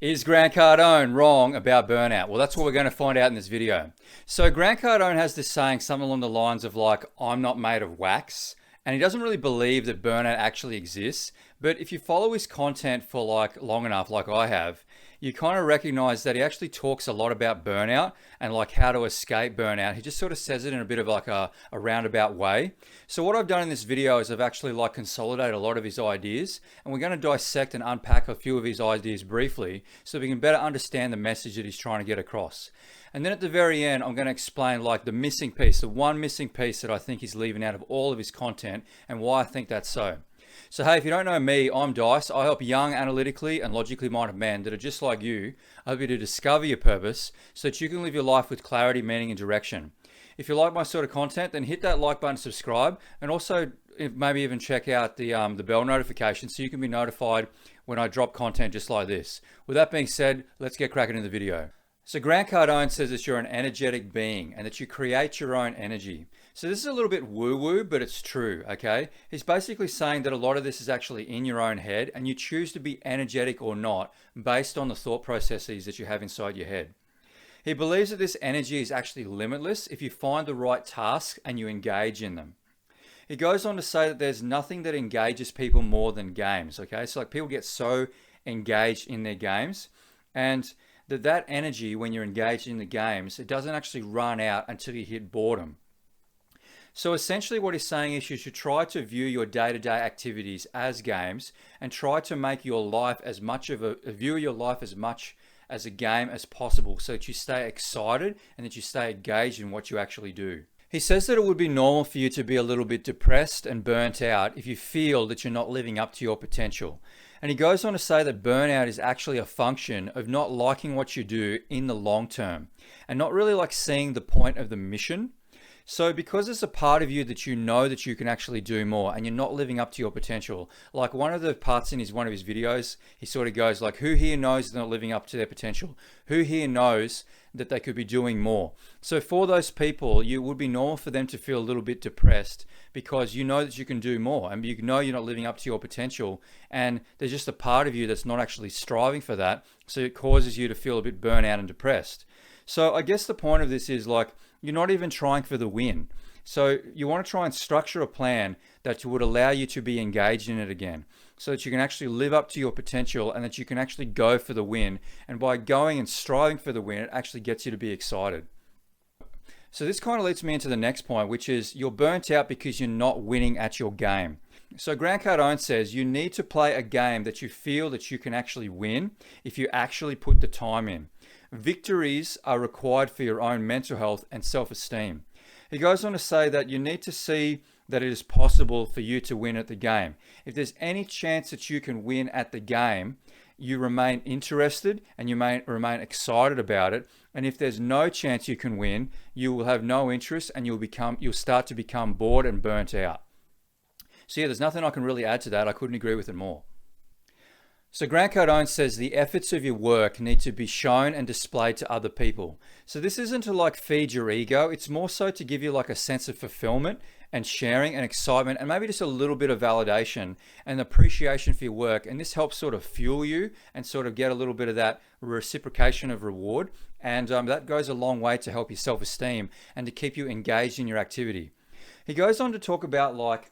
Is Grant Cardone wrong about burnout? Well, that's what we're going to find out in this video. So Grant Cardone has this saying, something along the lines of like, I'm not made of wax. And he doesn't really believe that burnout actually exists. But if you follow his content for like long enough, like I have, you kind of recognize that he actually talks a lot about burnout and like how to escape burnout. He just sort of says it in a bit of like a roundabout way. So what I've done in this video is I've actually like consolidated a lot of his ideas, and we're going to dissect and unpack a few of his ideas briefly so we can better understand the message that he's trying to get across. And then at the very end, I'm going to explain like the missing piece, the one missing piece that I think he's leaving out of all of his content and why I think that's so. So hey, if you don't know me, I'm Dice. I help young, analytically and logically minded men that are just like you. I help you to discover your purpose so that you can live your life with clarity, meaning and direction. If you like my sort of content, then hit that like button, subscribe, and also maybe even check out the bell notification so you can be notified when I drop content just like this. With that being said, let's get cracking in the video. So Grant Cardone says that you're an energetic being and that you create your own energy. So this is a little bit woo-woo, but it's true, okay? He's basically saying that a lot of this is actually in your own head and you choose to be energetic or not based on the thought processes that you have inside your head. He believes that this energy is actually limitless if you find the right tasks and you engage in them. He goes on to say that there's nothing that engages people more than games, okay? So like people get so engaged in their games, and that energy, when you're engaged in the games, it doesn't actually run out until you hit boredom. So essentially what he's saying is you should try to view your day-to-day activities as games and try to make your life as much of view your life as much as a game as possible so that you stay excited and that you stay engaged in what you actually do. He says that it would be normal for you to be a little bit depressed and burnt out if you feel that you're not living up to your potential. And he goes on to say that burnout is actually a function of not liking what you do in the long term and not really like seeing the point of the mission. So because it's a part of you that you know that you can actually do more and you're not living up to your potential, like one of the parts in one of his videos, he sort of goes like, who here knows they're not living up to their potential? Who here knows that they could be doing more? So for those people, it would be normal for them to feel a little bit depressed because you know that you can do more and you know you're not living up to your potential, and there's just a part of you that's not actually striving for that, so it causes you to feel a bit burnt out and depressed. So I guess the point of this is like, you're not even trying for the win. So you want to try and structure a plan that would allow you to be engaged in it again so that you can actually live up to your potential and that you can actually go for the win. And by going and striving for the win, it actually gets you to be excited. So this kind of leads me into the next point, which is you're burnt out because you're not winning at your game. So Grant Cardone says you need to play a game that you feel that you can actually win if you actually put the time in. Victories are required for your own mental health and self-esteem. He goes on to say that you need to see that it is possible for you to win at the game. If there's any chance that you can win at the game, you remain interested and you may remain excited about it. And if there's no chance you can win, you will have no interest and you'll start to become bored and burnt out. So yeah, there's nothing I can really add to that. I couldn't agree with it more. So Grant Cardone says the efforts of your work need to be shown and displayed to other people. So this isn't to like feed your ego. It's more so to give you like a sense of fulfillment and sharing and excitement and maybe just a little bit of validation and appreciation for your work. And this helps sort of fuel you and sort of get a little bit of that reciprocation of reward. And that goes a long way to help your self-esteem and to keep you engaged in your activity. He goes on to talk about like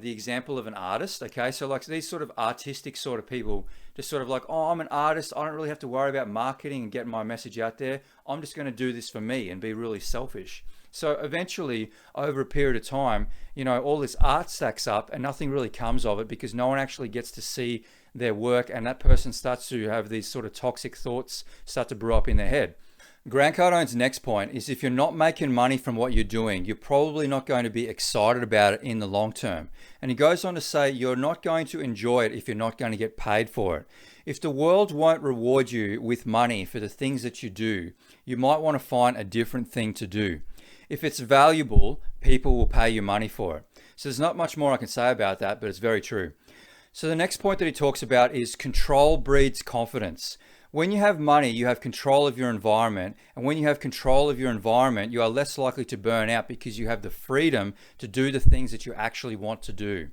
the example of an artist, okay? So like these sort of artistic sort of people, just sort of like, oh, I'm an artist. I don't really have to worry about marketing and getting my message out there. I'm just going to do this for me and be really selfish. So eventually, over a period of time, you know, all this art stacks up and nothing really comes of it because no one actually gets to see their work, and that person starts to have these sort of toxic thoughts start to brew up in their head. Grant Cardone's next point is if you're not making money from what you're doing, you're probably not going to be excited about it in the long term. And he goes on to say you're not going to enjoy it if you're not going to get paid for it. If the world won't reward you with money for the things that you do, you might want to find a different thing to do. If it's valuable, people will pay you money for it. So there's not much more I can say about that, but it's very true. So the next point that he talks about is control breeds confidence. When you have money, you have control of your environment. And when you have control of your environment, you are less likely to burn out because you have the freedom to do the things that you actually want to do.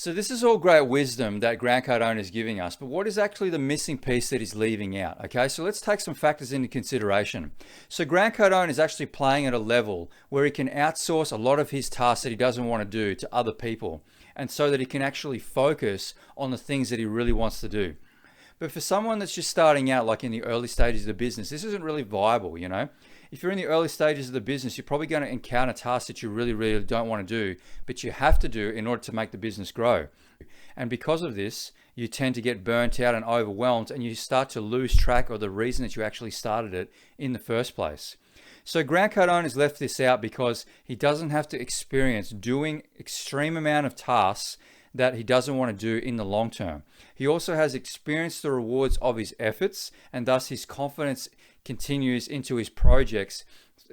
So this is all great wisdom that Grant Cardone is giving us, but what is actually the missing piece that he's leaving out? Okay, so let's take some factors into consideration. So Grant Cardone is actually playing at a level where he can outsource a lot of his tasks that he doesn't want to do to other people, and so that he can actually focus on the things that he really wants to do. But for someone that's just starting out, like in the early stages of the business, this isn't really viable, you know? If you're in the early stages of the business, you're probably going to encounter tasks that you really, really don't want to do, but you have to do in order to make the business grow. And because of this, you tend to get burnt out and overwhelmed, and you start to lose track of the reason that you actually started it in the first place. So Grant Cardone has left this out because he doesn't have to experience doing extreme amount of tasks that he doesn't want to do in the long term. He also has experienced the rewards of his efforts, and thus his confidence continues into his projects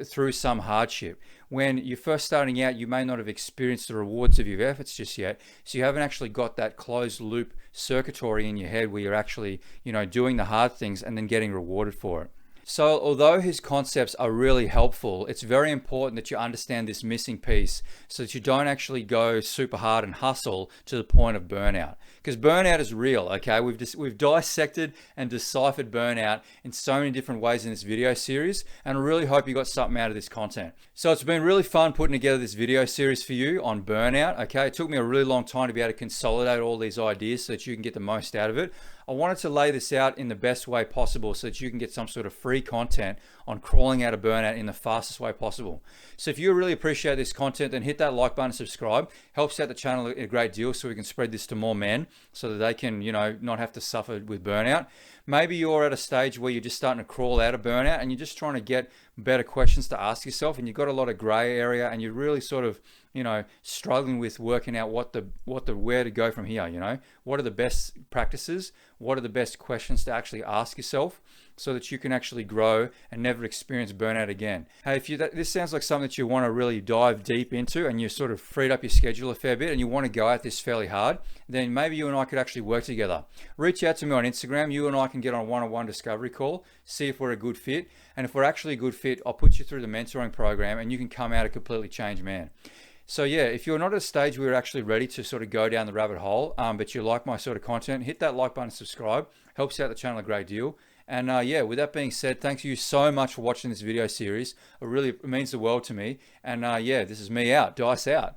through some hardship. When you're first starting out, you may not have experienced the rewards of your efforts just yet, so you haven't actually got that closed loop circuitry in your head where you're actually, doing the hard things and then getting rewarded for it. So although his concepts are really helpful, it's very important that you understand this missing piece so that you don't actually go super hard and hustle to the point of burnout. Because burnout is real, okay? We've dissected and deciphered burnout in so many different ways in this video series, and I really hope you got something out of this content. So it's been really fun putting together this video series for you on burnout, okay? It took me a really long time to be able to consolidate all these ideas so that you can get the most out of it. I wanted to lay this out in the best way possible so that you can get some sort of free content on crawling out of burnout in the fastest way possible. So if you really appreciate this content, then hit that like button and subscribe. Helps out the channel a great deal so we can spread this to more men so that they can, not have to suffer with burnout. Maybe you're at a stage where you're just starting to crawl out of burnout and you're just trying to get better questions to ask yourself, and you've got a lot of gray area and you're really sort of, struggling with working out where to go from here, What are the best practices? What are the best questions to actually ask yourself so that you can actually grow and never experience burnout again? Hey, if this sounds like something that you want to really dive deep into and you sort of freed up your schedule a fair bit and you want to go at this fairly hard, then maybe you and I could actually work together. Reach out to me on Instagram. You and I can get on a one-on-one discovery call, see if we're a good fit. And if we're actually a good fit, I'll put you through the mentoring program and you can come out a completely changed man. So yeah, if you're not at a stage where you're actually ready to sort of go down the rabbit hole, but you like my sort of content, hit that like button and subscribe. Helps out the channel a great deal. And yeah, with that being said, thank you so much for watching this video series. It means the world to me. And yeah, this is me out. Dice out.